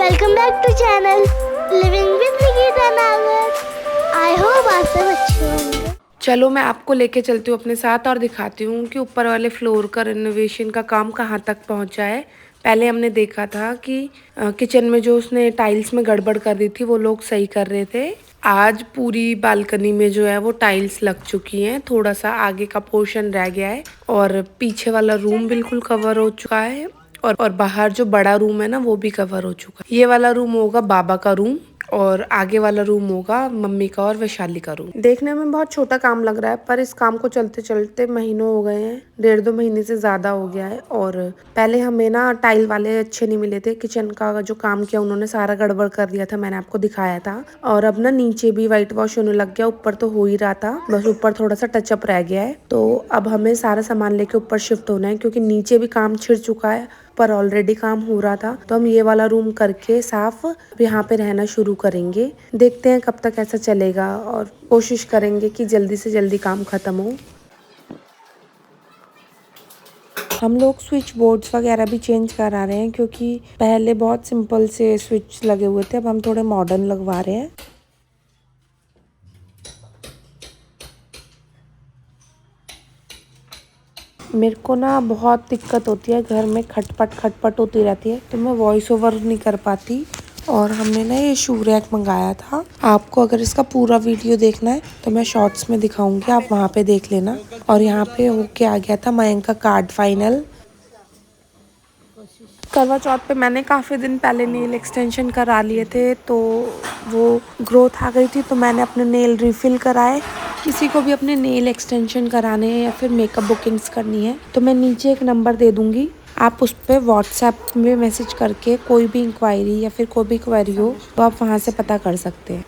Welcome back to channel living with Nikita Nagar. I hope आप सब अच्छे होंगे। चलो मैं आपको लेके चलती हूँ अपने साथ और दिखाती हूँ कि ऊपर वाले फ्लोर का रिनोवेशन का काम कहाँ तक पहुँचा है। पहले हमने देखा था कि किचन में जो उसने टाइल्स में गड़बड़ कर दी थी वो लोग सही कर रहे थे। आज पूरी बालकनी में जो है वो टाइल्स लग चुकी हैं, थोड़ा सा आगे का पोर्शन रह गया है और पीछे वाला रूम बिल्कुल कवर हो चुका है और बाहर जो बड़ा रूम है ना वो भी कवर हो चुका है। ये वाला रूम होगा बाबा का रूम और आगे वाला रूम होगा मम्मी का और वैशाली का रूम। देखने में बहुत छोटा काम लग रहा है पर इस काम को चलते चलते महीनों हो गए हैं, 1.5-2 महीने से ज्यादा हो गया है। और पहले हमें ना टाइल वाले अच्छे नहीं मिले थे, किचन का जो काम किया उन्होंने सारा गड़बड़ कर दिया था, मैंने आपको दिखाया था। और अब ना नीचे भी व्हाइट वॉश होने लग गया, ऊपर तो हो ही रहा था, बस ऊपर थोड़ा सा टचअप रह गया है। तो अब हमें सारा सामान लेके ऊपर शिफ्ट होना है क्योंकि नीचे भी काम छिड़ चुका है, पर ऑलरेडी काम हो रहा था। तो हम ये वाला रूम करके साफ यहाँ पे रहना शुरू करेंगे। देखते हैं कब तक ऐसा चलेगा और कोशिश करेंगे कि जल्दी से जल्दी काम खत्म हो। हम लोग स्विच बोर्ड्स वगैरह भी चेंज करा रहे हैं क्योंकि पहले बहुत सिंपल से स्विच लगे हुए थे, अब हम थोड़े मॉडर्न लगवा रहे हैं। मेरे को ना बहुत दिक्कत होती है, घर में खटपट होती रहती है तो मैं वॉइस ओवर नहीं कर पाती। और हमने ना ये शू रैक मंगाया था, आपको अगर इसका पूरा वीडियो देखना है तो मैं शॉर्ट्स में दिखाऊंगी, आप वहाँ पे देख लेना। और यहाँ पे होके आ गया था मयंक का कार्ड फाइनल। करवा चौथ पे मैंने काफ़ी दिन पहले नेल एक्सटेंशन करा लिए थे तो वो ग्रोथ आ गई थी, तो मैंने अपने नेल रिफिल कराए। किसी को भी अपने नेल एक्सटेंशन कराने हैं या फिर मेकअप बुकिंग्स करनी है तो मैं नीचे एक नंबर दे दूंगी, आप उस पर व्हाट्सएप में मैसेज करके कोई भी इंक्वायरी या फिर कोई भी क्वेरी हो तो आप वहाँ से पता कर सकते हैं।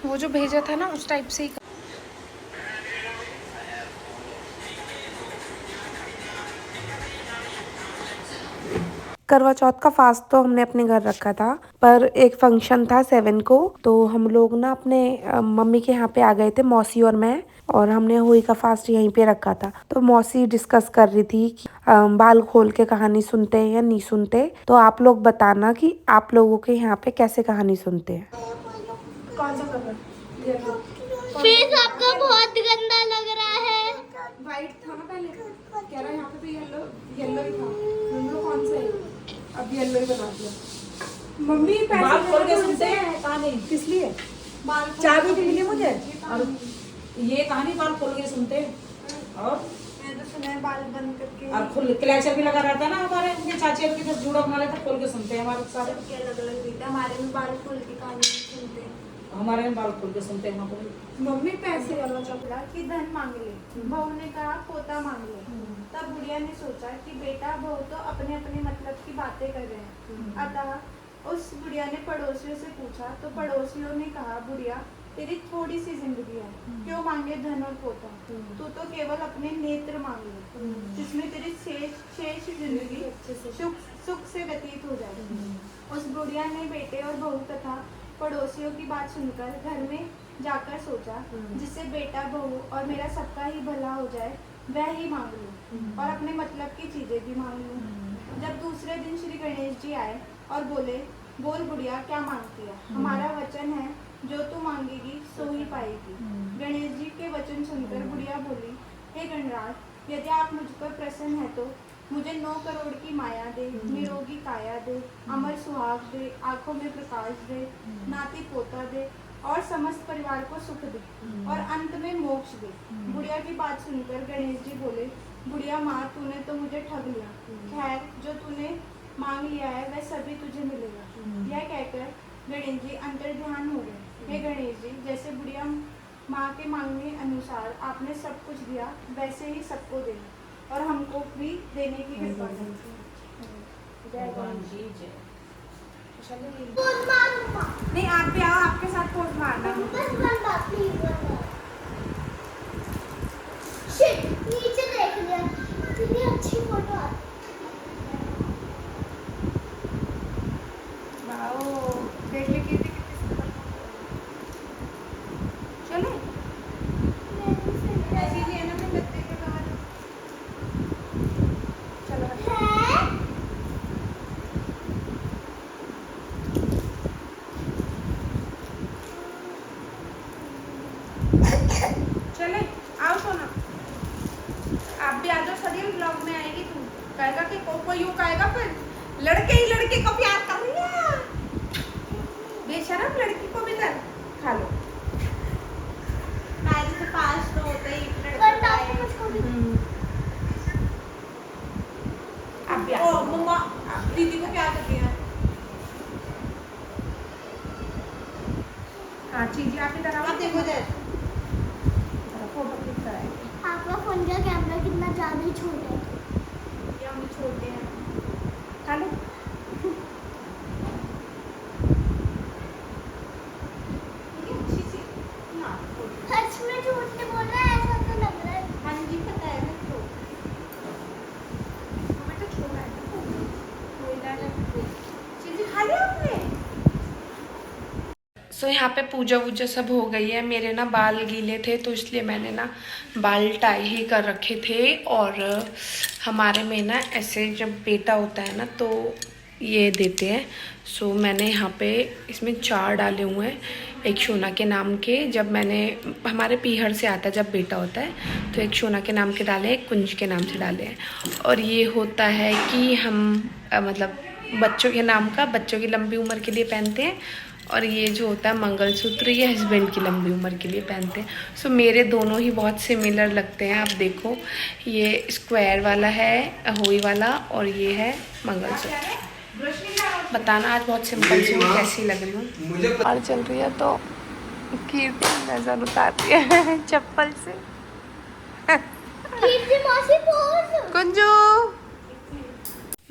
वो जो भेजा था ना उस टाइप से ही। करवा चौथ का फास्ट तो हमने अपने घर रखा था, पर एक फंक्शन था 7 को तो हम लोग ना अपने मम्मी के यहाँ पे आ गए थे, मौसी और मैं। और हमने होली का फास्ट यहीं पे रखा था तो मौसी डिस्कस कर रही थी कि बाल खोल के कहानी सुनते हैं या नहीं सुनते। तो आप लोग बताना कि आप लोगों के यहाँ पे कैसे कहानी सुनते हैं। कौन सा कलर? फेस आपका बहुत गंदा लग रहा है। वाइट था ना पहले, कह रहा है यहाँ पे तो येलो येलो ही था। येलो कौन सा है? अब येलो ही बना दिया। मम्मी बाल खोल के सुनते हैं कहानी, किस लिए? चाबी के लिए मुझे। और ये कहानी बाल खोल के सुनते हैं। और मैं तो सुना है बाल बंद करके और खुल क्लैचर भी लगा रहता है ना, हमारे उनके चाची के जब जूड़ा बना लेते खोल के सुनते हैं हमारे सारे। अलग अलग बीता, हमारे में बाल खोल के कहानी सुनते हैं, हमारे में बाल खोल के सुनते हैं वहाँ पर। मम्मी पैसे वाला चपड़ा कि धन मांग ले, बहू ने कहा पोता मांग ले। तब बुढ़िया ने सोचा कि बेटा बहू तो अपने अपने मतलब की बातें कर रहे हैं। अतः उस बुढ़िया ने पड़ोसियों से पूछा तो पड़ोसियों ने कहा बुढ़िया तेरी थोड़ी सी जिंदगी है, क्यों मांगे धन और पोता, तू तो केवल अपने नेत्र मांग ले जिसमें तेरी शेष जिंदगी सुख से व्यतीत हो जाए। उस बुढ़िया ने बेटे और बहू तथा पड़ोसियों की बात सुनकर घर में जाकर सोचा जिससे बेटा बहू और मेरा सबका ही भला हो जाए वह ही मांग लूं और अपने मतलब की चीजें भी मांग लूं। जब दूसरे दिन श्री गणेश जी आए और बोले बोल बुढ़िया क्या मांगती है, हमारा वचन है जो तू मांगेगी सो ही पाएगी। गणेश जी के वचन सुनकर बुढ़िया बोली हे गणराज यदि आप मुझ पर प्रसन्न है तो मुझे 9 करोड़ की माया दे, निरोगी काया दे, अमर सुहाग दे, आंखों में प्रकाश दे, नाती पोता दे और समस्त परिवार को सुख दे और अंत में मोक्ष दे। बुढ़िया की बात सुनकर गणेश जी बोले बुढ़िया माँ तूने तो मुझे ठग लिया, खैर जो तूने मांग लिया है वह सभी तुझे मिलेगा। यह कहकर गणेश जी अंतर्ध्यान हो गए। हे गणेश जी जैसे बुढ़िया माँ के मांगने अनुसार आपने सब कुछ दिया वैसे ही सबको देना और हमको भी देने की कृपा करें। जय भगवान जी जय। नहीं आप भी आओ, आपके साथ पोज मारना। नीचे देख लिया कितनी अच्छी फोटो आती देख ली कितनी चले ऐसी ही है ना अपने बच्चे के बाद। चलो कहेगा कि कोई यूं कहेगा फिर लड़के ही लड़के को प्यार कर रही है, बेशरम लड़की को भी कर खा लो। मैरिज से पास तो होते ही वरना आपको मुझको भी अब मम्मा दीदी को प्यार करती है। हाँ चीज़ें आप इधर आओ, देखो इधर फोटो क्लिक कराएंगे। आपका फोन का कैमरा कितना ज्यादा ही छोटा है। ये हम छोड़ते हैं, खा लो। ये अच्छी सी ना सच में झूठ नहीं बोल रहा है, ऐसा तो लग रहा है। हाँ जी पता है ना, तो हमें तो छोड़ा है कोई ना चीज़ें खा लिया आपने। सो यहाँ पे पूजा वूजा सब हो गई है। मेरे ना बाल गीले थे तो इसलिए मैंने ना बाल टाई ही कर रखे थे। और हमारे में ना ऐसे जब बेटा होता है ना तो ये देते हैं। सो मैंने यहाँ पे इसमें 4 डाले हुए हैं, एक शोना के नाम के, जब मैंने हमारे पीहर से आता है जब बेटा होता है तो एक शोना के नाम के डाले, एक कुंज के नाम से डाले हैं। और ये होता है कि हम मतलब बच्चों के नाम का बच्चों की लंबी उम्र के लिए पहनते हैं। और ये जो होता है मंगलसूत्र, ये हस्बैंड की लंबी उम्र के लिए पहनते हैं। सो मेरे दोनों ही बहुत सिमिलर लगते हैं। आप देखो, ये स्क्वायर वाला है होई वाला और ये है मंगलसूत्र। बताना आज बहुत सिंपल सी मैं कैसी लग रही हूँ। और चल रही है तो कीर्ति नजर उतारती है चप्पल से। कीर्ति मौसी पोज। कुंजू,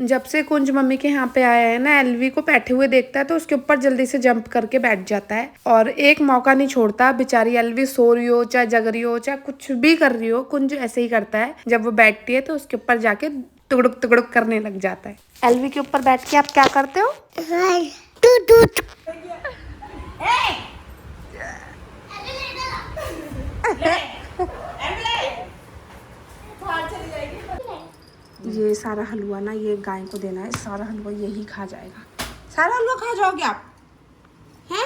जब से कुंज मम्मी के यहाँ पे आया है ना, एलवी को बैठे हुए देखता है तो उसके ऊपर जल्दी से जंप करके बैठ जाता है और एक मौका नहीं छोड़ता। बेचारी एलवी सो रही हो, चाहे जग रही हो, चाहे कुछ भी कर रही हो, कुंज ऐसे ही करता है। जब वो बैठती है तो उसके ऊपर जाके तुगड़ुक तुगड़ुक करने लग जाता है। एलवी के ऊपर बैठ के आप क्या करते हो? ये सारा हलवा ना ये गाय को देना है, सारा हलवा यही खा जाएगा। सारा हलवा खा जाओगे आप हैं?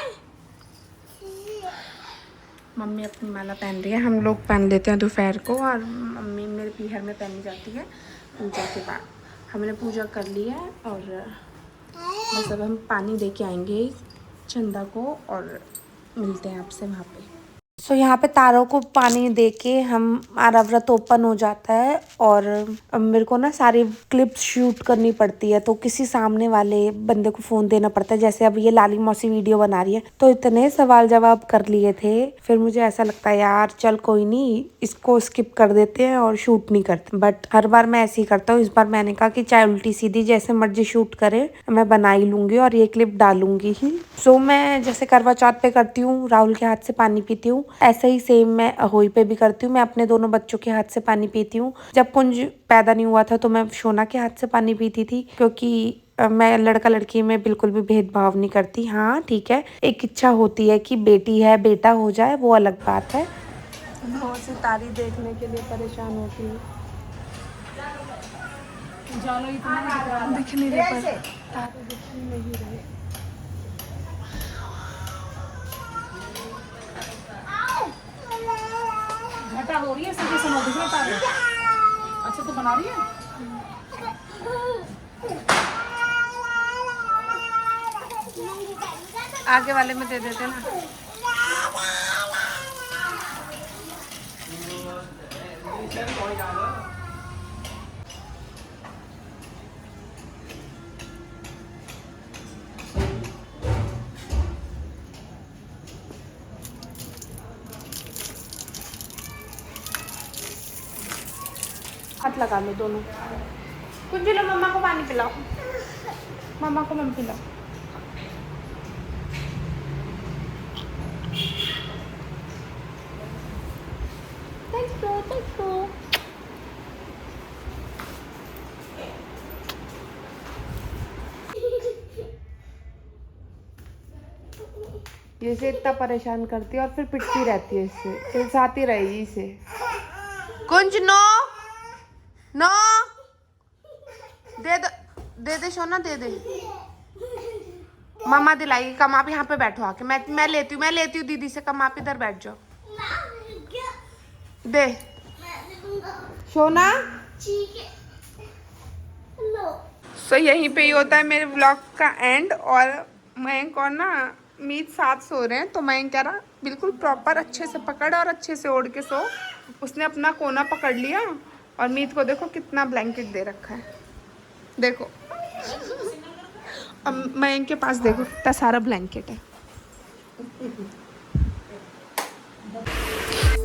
मम्मी अपनी माला पहन रही है, हम लोग पहन लेते हैं दोपहर को और मम्मी मेरे पीहर में पहनी जाती है पूजा के बाद। हमने पूजा कर ली है और बस अब हम पानी दे के आएंगे चंदा को और मिलते हैं आपसे वहाँ पे। सो यहाँ पे तारों को पानी दे के हमारा व्रत ओपन हो जाता है। और मेरे को ना सारी क्लिप्स शूट करनी पड़ती है तो किसी सामने वाले बंदे को फ़ोन देना पड़ता है। जैसे अब ये लाली मौसी वीडियो बना रही है तो इतने सवाल जवाब कर लिए थे, फिर मुझे ऐसा लगता है यार चल कोई नहीं, इसको स्किप कर देते हैं और शूट नहीं करते। बट हर बार मैं ऐसे ही करता हूँ। इस बार मैंने कहा कि चाहे उल्टी सीधी जैसे मर्जी शूट करे मैं बना ही लूँगी और ये क्लिप डालूंगी ही। सो मैं जैसे करवा चौथ पे करती हूँ, राहुल के हाथ से पानी पीती हूँ, ऐसे ही सेम मैं अहोई पे भी करती हूँ। मैं अपने दोनों बच्चों के हाथ से पानी पीती हूँ। जब कुंज पैदा नहीं हुआ था तो मैं शोना के हाथ से पानी पीती थी, क्योंकि मैं लड़का लड़की में बिल्कुल भी भेदभाव नहीं करती। हाँ ठीक है, एक इच्छा होती है कि बेटी है बेटा हो जाए, वो अलग बात है। सितारी देखने के लिए परेशान होती हूँ, दिख नहीं रहे पर तारे दिख नहीं रहे। घटा हो रही है सीधे समझ दिख रहा है। अच्छा तो बना रही है। आगे वाले में दे देते ना। हाथ लगा लो दोनों। कुछ लो, मम्मा को पानी पिलाओ, मम्मा को मम्मी पिलाओ। ये इसे इतना परेशान करती है और फिर पिटती रहती है, इससे चिल्लाती रहेगी इसे। कुंज नो नो, दे दे सोना, दे दे। मम्मा दिलाएगी। कम आप यहाँ पे बैठो आके, मैं लेती हूँ दीदी से। कम आप इधर बैठ जाओ। दे सोना, सो यहीं पे ही होता है मेरे व्लॉग का एंड। और मयंक और ना मीत साथ सो रहे हैं, तो मयंक कह रहा बिल्कुल प्रॉपर अच्छे से पकड़ और अच्छे से ओढ़ के सो। उसने अपना कोना पकड़ लिया और मीत को देखो कितना ब्लैंकेट दे रखा है, देखो। अब मयंक के पास देखो इतना सारा ब्लैंकेट है।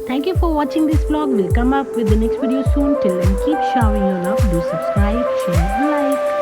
Thank you for watching this vlog. We'll come up with the next video soon. Till then, keep showering your love. Do subscribe, share, and like.